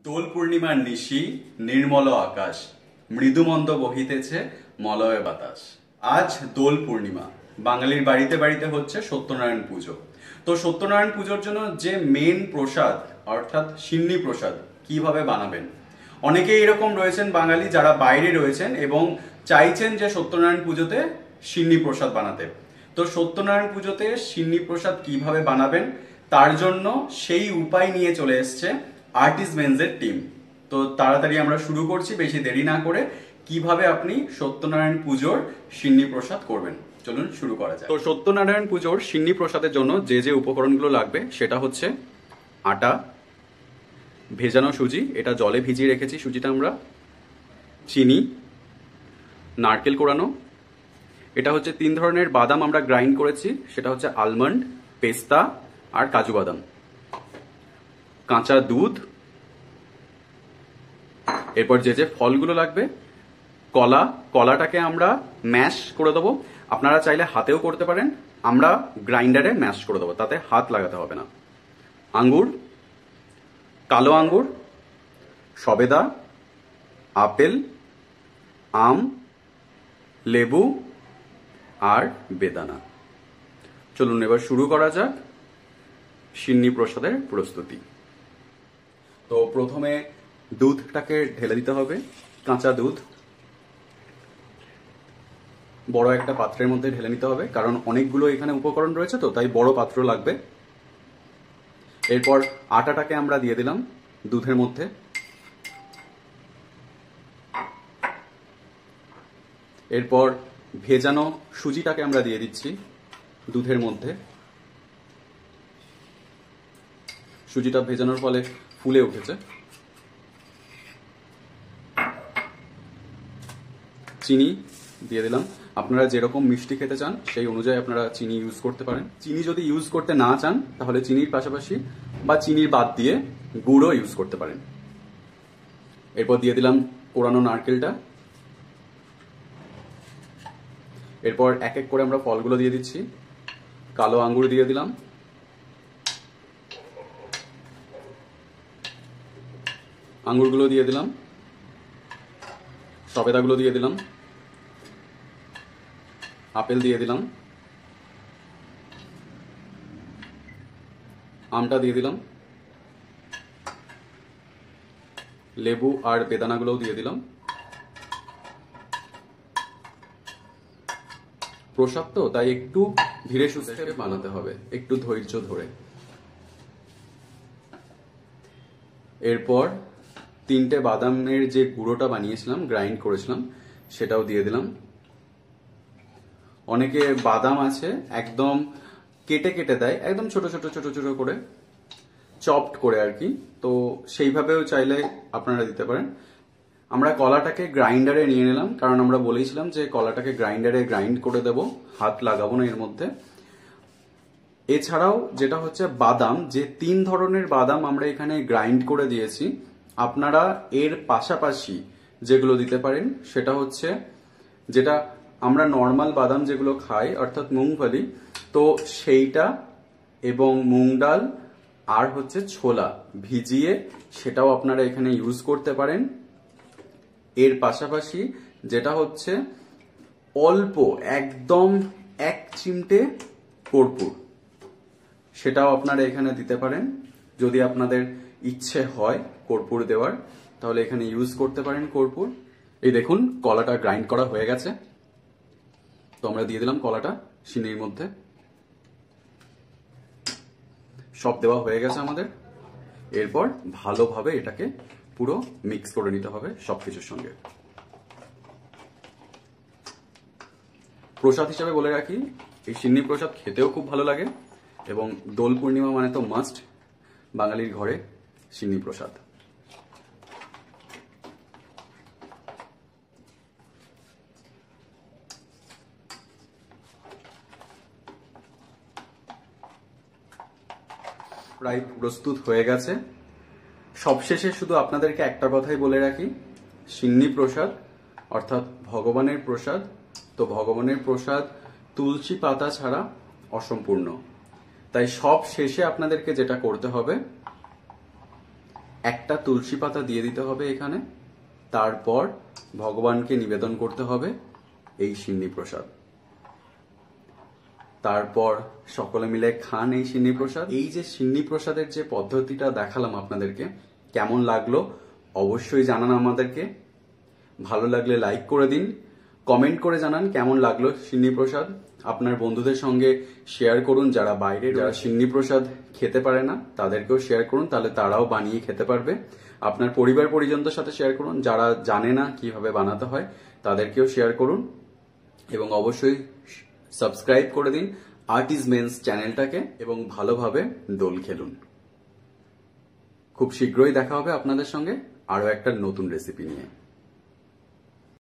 দোল পূর্ণিমার নিশি নির্মল আকাশ, মৃদুমন্দ বহিতেছে মলয় বাতাস। আজ দোল পূর্ণিমা, বাঙালির বাড়িতে বাড়িতে হচ্ছে সত্যনারায়ণ পুজো। তো সত্যনারায়ণ পুজোর জন্য যে মেন প্রসাদ অর্থাৎ সিন্নি প্রসাদ কিভাবে বানাবেন, অনেকেই এরকম রয়েছেন বাঙালি যারা বাইরে রয়েছেন এবং চাইছেন যে সত্যনারায়ণ পুজোতে সিন্নি প্রসাদ বানাতে। তো সত্যনারায়ণ পুজোতে সিন্নি প্রসাদ কিভাবে বানাবেন তার জন্য সেই উপায় নিয়ে চলে এসছে আর্টিসমেন্সের টিম। তো তাড়াতাড়ি আমরা শুরু করছি, বেশি দেরি না করে। কিভাবে আপনি সত্যনারায়ণ পুজোর সিন্নি প্রসাদ করবেন, চলুন শুরু করা যায়। তো সত্যনারায়ণ পুজোর সিন্নি প্রসাদের জন্য যে যে উপকরণগুলো লাগবে সেটা হচ্ছে আটা, ভেজানো সুজি, এটা জলে ভিজিয়ে রেখেছি সুজিটা আমরা, চিনি, নারকেল কোড়ানো, এটা হচ্ছে 3 ধরনের বাদাম আমরা গ্রাইন্ড করেছি, সেটা হচ্ছে আলমন্ড, পেস্তা আর কাজু বাদাম, কাঁচা দুধ, এরপর যে যে ফলগুলো লাগবে, কলাটাকে আমরা ম্যাশ করে দেবো। আপনারা চাইলে হাতেও করতে পারেন, আমরা গ্রাইন্ডারে ম্যাশ করে দেবো, তাতে হাত লাগাতে হবে না। আঙ্গুর, কালো আঙ্গুর, সবেদা, আপেল, আম, লেবু আর বেদানা। চলুন এবার শুরু করা যাক সিন্নি প্রসাদের প্রস্তুতি। তো প্রথমে দুধটাকে ঢেলে দিতে হবে, কাঁচা দুধ বড় একটা পাত্রের মধ্যে ঢেলে নিতে হবে, কারণ অনেকগুলো এখানে উপকরণ রয়েছে তো তাই বড় পাত্র লাগবে। এরপর আটাটাকে আমরা দিয়ে দিলাম দুধের মধ্যে, এরপর ভেজানো সুজিটাকে আমরা দিয়ে দিচ্ছি দুধের মধ্যে। সুজিটা ভেজানোর ফলে ফুলে উঠেছে। চিনি দিয়ে দিলাম, আপনারা যেরকম মিষ্টি খেতে চান সেই অনুযায়ী আপনারা চিনি ইউজ করতে পারেন। চিনি যদি ইউজ করতে না চান তাহলে চিনির পাশাপাশি বা চিনির বাদ দিয়ে গুড়ও ইউজ করতে পারেন। এরপর দিয়ে দিলাম কোড়ানো নারকেলটা। এরপর এক এক করে আমরা ফলগুলো দিয়ে দিচ্ছি। কালো আঙ্গুর দিয়ে দিলাম, আঙ্গুরগুলো দিয়ে দিলাম, সবেদাগুলো দিয়ে দিলাম, আপেল দিয়ে দিলাম, আমটা দিয়ে দিলাম, লেবু আর বেদানাগুলোও দিয়ে দিলাম। প্রসাদ তো তাই একটু ধীরে সুস্থে বানাতে হবে, একটু ধৈর্য ধরে। এরপর 3টে বাদামের যে গুঁড়োটা বানিয়েছিলাম, গ্রাইন্ড করেছিলাম, সেটাও দিয়ে দিলাম। অনেকে বাদাম আছে একদম কেটে কেটে দেয়, একদম ছোট ছোট ছোট ছোট করে, চপড করে আর কি, তো সেইভাবেও চাইলে আপনারা দিতে পারেন। আমরা কলাটাকে গ্রাইন্ডারে নিয়ে নিলাম, কারণ আমরা বলেছিলাম যে কলাটাকে গ্রাইন্ডারে গ্রাইন্ড করে দেব, হাত লাগাবো না এর মধ্যে। এছাড়াও যেটা হচ্ছে বাদাম, যে 3 ধরনের বাদাম আমরা এখানে গ্রাইন্ড করে দিয়েছি, আপনারা এর পাশাপাশি যেগুলো দিতে পারেন সেটা হচ্ছে যেটা আমরা নর্মাল বাদাম যেগুলো খাই অর্থাৎ মুংফলি, তো সেইটা এবং মুগ ডাল আর হচ্ছে ছোলা ভিজিয়ে সেটাও আপনারা এখানে ইউজ করতে পারেন। এর পাশাপাশি যেটা হচ্ছে অল্প একদম 1 চিমটে কর্পূর, সেটাও আপনারা এখানে দিতে পারেন। যদি আপনাদের ইচ্ছে হয় কর্পূর দেওয়ার তাহলে এখানে ইউজ করতে পারেন কর্পূর। এই দেখুন কলাটা গ্রাইন্ড করা হয়ে গেছে, তো আমরা দিয়ে দিলাম কলাটা সিন্নির মধ্যে। সব দেওয়া হয়ে গেছে আমাদের। এরপর ভালোভাবে এটাকে পুরো মিক্স করে নিতে হবে সবকিছুর সঙ্গে। প্রসাদ হিসাবে বলে রাখি, এই সিন্নি প্রসাদ খেতেও খুব ভালো লাগে এবং দোল পূর্ণিমা মানে তো মাস্ট বাঙালির ঘরে সিন্নি প্রসাদ। প্রায় প্রস্তুত হয়ে গেছে। সবশেষে শুধু আপনাদেরকে একটা কথাই বলে রাখি, সিন্নি প্রসাদ অর্থাৎ ভগবানের প্রসাদ, তো ভগবানের প্রসাদ তুলসী পাতা ছাড়া অসম্পূর্ণ। তাই সব শেষে আপনাদেরকে যেটা করতে হবে, একটা তুলসী পাতা দিয়ে দিতে হবে এখানে। তারপর ভগবানকে নিবেদন করতে হবে এই সিন্নি প্রসাদ। তারপর সকলে মিলে খান এই সিন্নি প্রসাদ। এই যে সিন্নি প্রসাদের যে পদ্ধতিটা দেখালাম আপনাদেরকে, কেমন লাগলো অবশ্যই জানান আমাদেরকে। ভালো লাগলে লাইক করে দিন, কমেন্ট করে জানান কেমন লাগলো সিন্নি প্রসাদ। আপনার বন্ধুদের সঙ্গে শেয়ার করুন, যারা বাইরে যারা সিন্নি প্রসাদ খেতে পারে না তাদেরকেও শেয়ার করুন, তাহলে তারাও বানিয়ে খেতে পারবে। আপনার পরিবার পরিজনদের সাথে শেয়ার করুন, যারা জানে না কিভাবে বানাতে হয় তাদেরকেও শেয়ার করুন, এবং অবশ্যই সাবস্ক্রাইব করে দিন আর্ট ইজ মেন্স চ্যানেলটাকে, এবং ভালোভাবে দোল খেলুন। খুব শীঘ্রই দেখা হবে আপনাদের সঙ্গে আরো একটা নতুন রেসিপি নিয়ে।